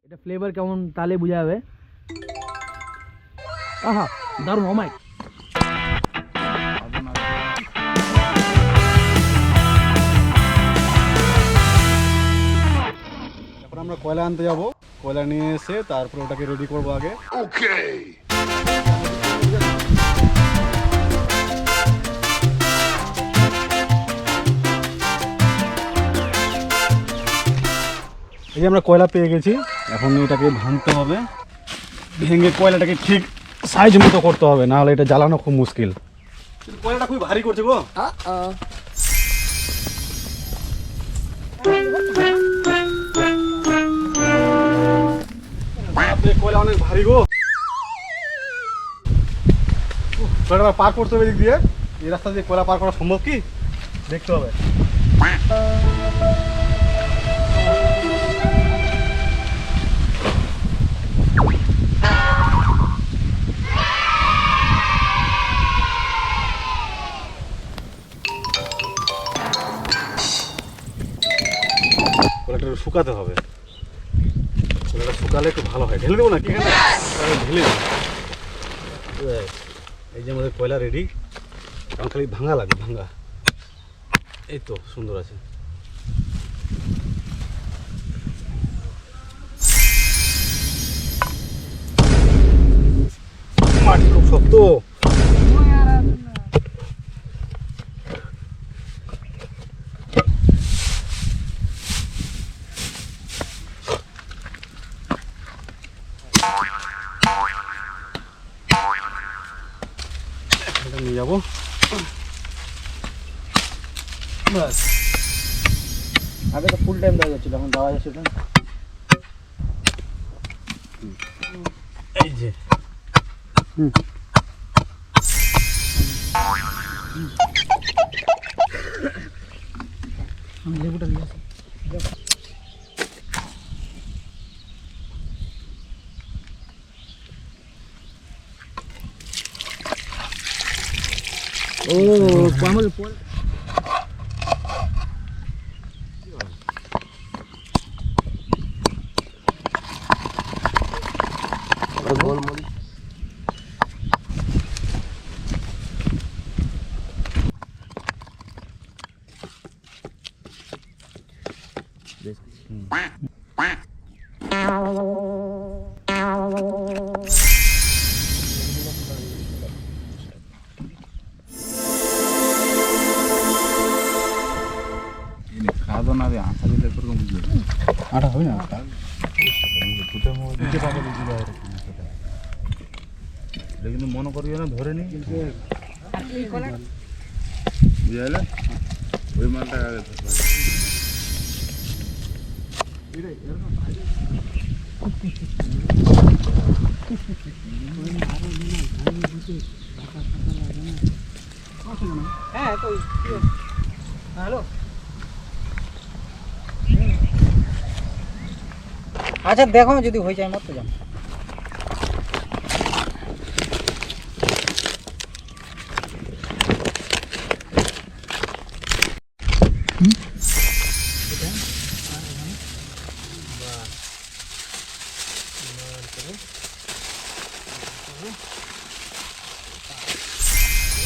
এটা ফ্লেভার কেমন তাহলে বোঝা যাবে। আহা দারুণ অমাইক। এখন আমরা কয়লা আনতে যাব, কয়লা নিয়ে এসে তারপর ওটাকে রেডি করবো আগে। ওকে, এই যে আমরা কয়লা পেয়ে গেছি, এখন এটাকে ভাঙতে হবে। ভেঙে কয়লাটাকে ঠিক সাইজ মতো করতে হবে, না হলে এটা জ্বালানো খুব মুশকিল। কয়লাটা খুব ভারী করছে গো। কয়লা অনেক ভারী গো। কয়লা পার করতে হবে দিক দিয়ে। এই রাস্তা দিয়ে কয়লা পার করা সম্ভব কি দেখতে হবে। কয়লাটা শুকাতে হবে, কয়লাটা শুকালে একটু ভালো হয়। ঢেলে দেবো না কি এখানে, ঢেলে দেবো। এই যে আমাদের কয়লা রেডি, কারণ খালি ভাঙা লাগে, ভাঙা। এই তো সুন্দর আছে। মাটি খুব শক্ত। এটা নিয়ে যাবো। আগে তো ফুল টাইম দেওয়া যাচ্ছিল, এখন দেওয়া যাচ্ছে না। এই যে লেবুটা নিয়ে আসি। ও আমাদের পরে গোলমরিচ আটা হবে না। কিন্তু মনে করিও না ধরে নি, বুঝলে ওই মালটা আগে হ্যালো। আচ্ছা দেখো যদি হয়ে যায় মত যান।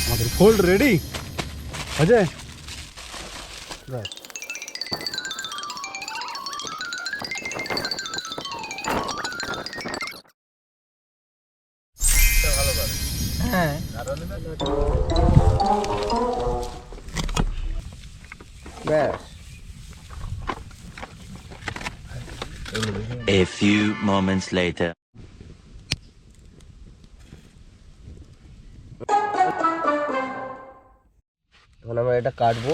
আমাদের ফোল্ড রেডি অজয়। হ্যাঁ ব্যাস। A few moments later. এখন আমরা এটা কাটবো।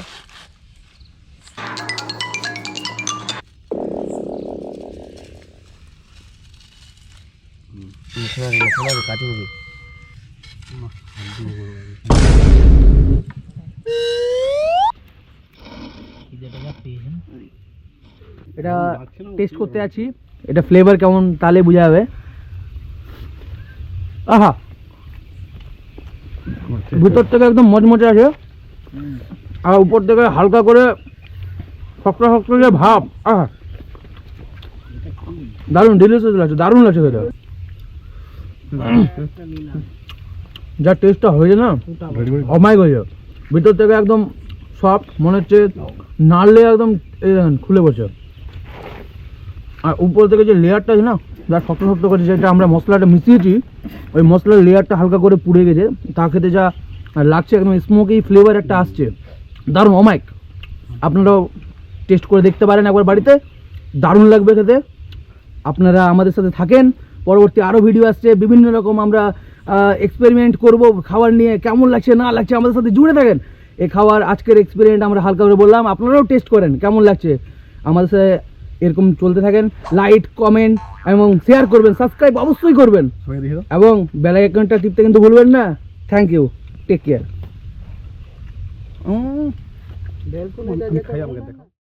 কাটি নিবি। এটা টেস্ট করতে আছি, এটা ফ্লেভার কেমন তাহলে বোঝা যাবে। আহা ভিতর থেকে একদম মজমজে আছে, আর উপর থেকে হালকা করে শক্ত শক্ত যে ভাব। আহা দারুণ ডিলিশিয়াস লাগছে, দারুণ লাগছে খেতে। যা টেস্টটা হয়েছে না অমায়িক হয়েছে, ভিতর থেকে একদম সফট, মনে হচ্ছে নাড়লে একদম এই দেখেন খুলে বসে। আর উপর থেকে যে লেয়ারটা আছে না, যা শক্ত শক্ত করেছে, যেটা আমরা মশলাটা মিশিয়েছি, ওই মশলার লেয়ারটা হালকা করে পুড়ে গেছে, তা খেতে যা লাগছে একদম স্মোকি ফ্লেভার একটা আসছে, দারুণ অমায়িক। আপনারাও টেস্ট করে দেখতে পারেন একবার বাড়িতে, দারুণ লাগবে খেতে। আপনারা আমাদের সাথে থাকেন, পরবর্তী আরও ভিডিও আসছে, বিভিন্ন রকম আমরা এক্সপেরিমেন্ট করব খাবার নিয়ে, কেমন লাগছে না লাগছে আমাদের সাথে জুড়ে থাকেন। এই খাবার আজকের এক্সপেরিমেন্ট আমরা হালকা করে বললাম, আপনারাও টেস্ট করেন কেমন লাগছে, আমাদের সাথে এরকম চলতে থাকেন। লাইক, কমেন্ট এবং শেয়ার করবেন, সাবস্ক্রাইব অবশ্যই করবেন, এবং বেল আইকনটা টিপতে কিন্তু ভুলবেন না। Thank you, take care. খাই আমাকে দেখা।